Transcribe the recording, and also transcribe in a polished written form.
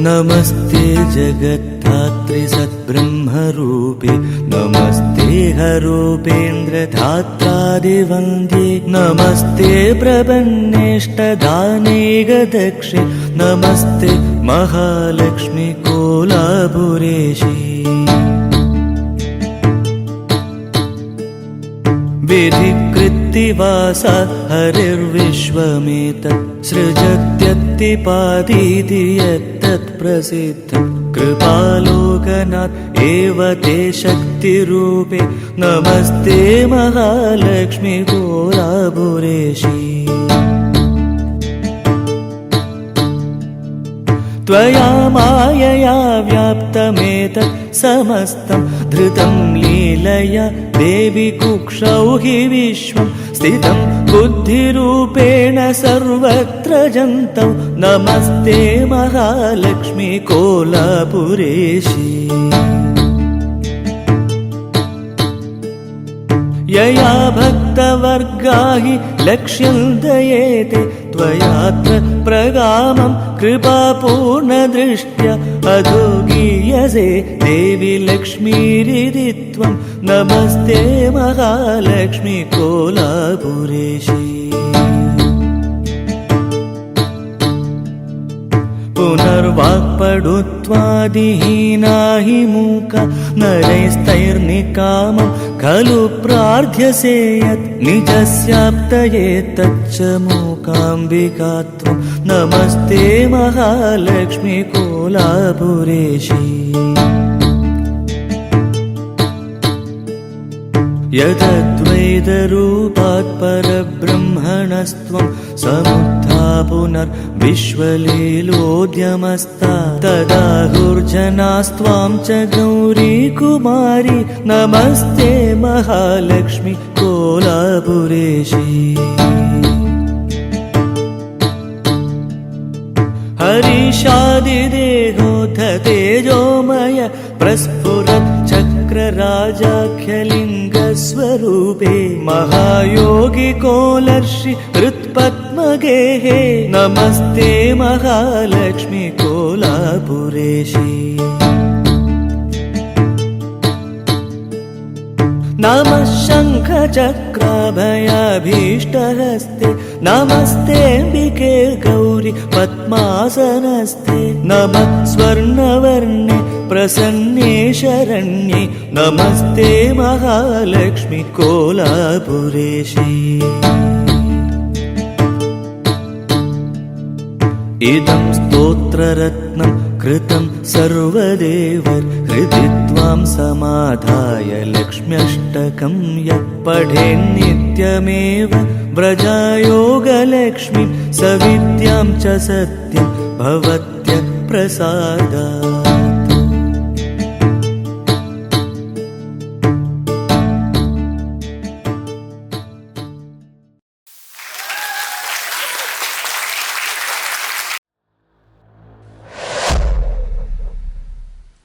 नमस्ते जगद्धात्रि सद्ब्रह्मरूपे नमस्ते हरूपेन्द्रधात्रादिवन्द्ये नमस्ते प्रपन्नेष्टदानेगदक्षे नमस्ते महालक्ष्मी कोलापुरेशी विधिकृत्तिवासा हरिर्विश्वमेतत् सृजत्यत्तिपादीति यत्तत्प्रसिद्धं कृपालोकनाथ एव ते शक्तिरूपे नमस्ते महालक्ष्मी कोलापुरेशी त्वया मायया व्याप्तमेतत् समस्तं धृतं लीलया देवि कुक्षौ हि विश्वं स्थितं बुद्धिरूपेण सर्वत्र जन्तौ नमस्ते महालक्ष्मी कोलापुरेशी यया भक्तवर्गा हि लक्ष्यं दयेते त्वयात्र प्रगामं कृपापूर्णदृष्ट्या अधो गीयसे देवी लक्ष्मीरिति त्वं नमस्ते महालक्ष्मी कोलापुरेशी पुनर्वाक्पडुत्वादिहीना हि मूका नरैस्तैर्निकामं खलु प्रार्थ्यसे यत् निजस्याप्तये तच्च मूकाम्बिका त्वं नमस्ते महालक्ष्मी कोलापुरेशी यदद्वैतरूपात् परब्रह्मणस्त्वं समुत्था पुनर्विश्वलीलोद्यमस्ता तदाहुर्जनास्त्वां च गौरी कुमारी नमस्ते महालक्ष्मी कोलापुरेशी हरीशादिदेहोऽथ तेजोमय प्रस्फुरत् चक्रराजाख्यलिङ्गस्वरूपे महायोगिकोलर्षि हृत्पद्मगेहे नमस्ते महालक्ष्मी कोलापुरेशी नमः शङ्खचक्राभयाभीष्टहस्ते नमस्तेऽम्बिके गौरि पद्मासनस्ते नमः स्वर्णवर्णे प्रसन्ने शरण्ये नमस्ते महालक्ष्मी कोलापुरेशी इदं स्तोत्ररत्नं कृतं सर्वदेवहृदि त्वां समाधाय लक्ष्म्यष्टकं यः पठेन्नित्यमेव व्रजायोगलक्ष्मीं सविद्यां च सत्यं भवत्यः प्रसादात्।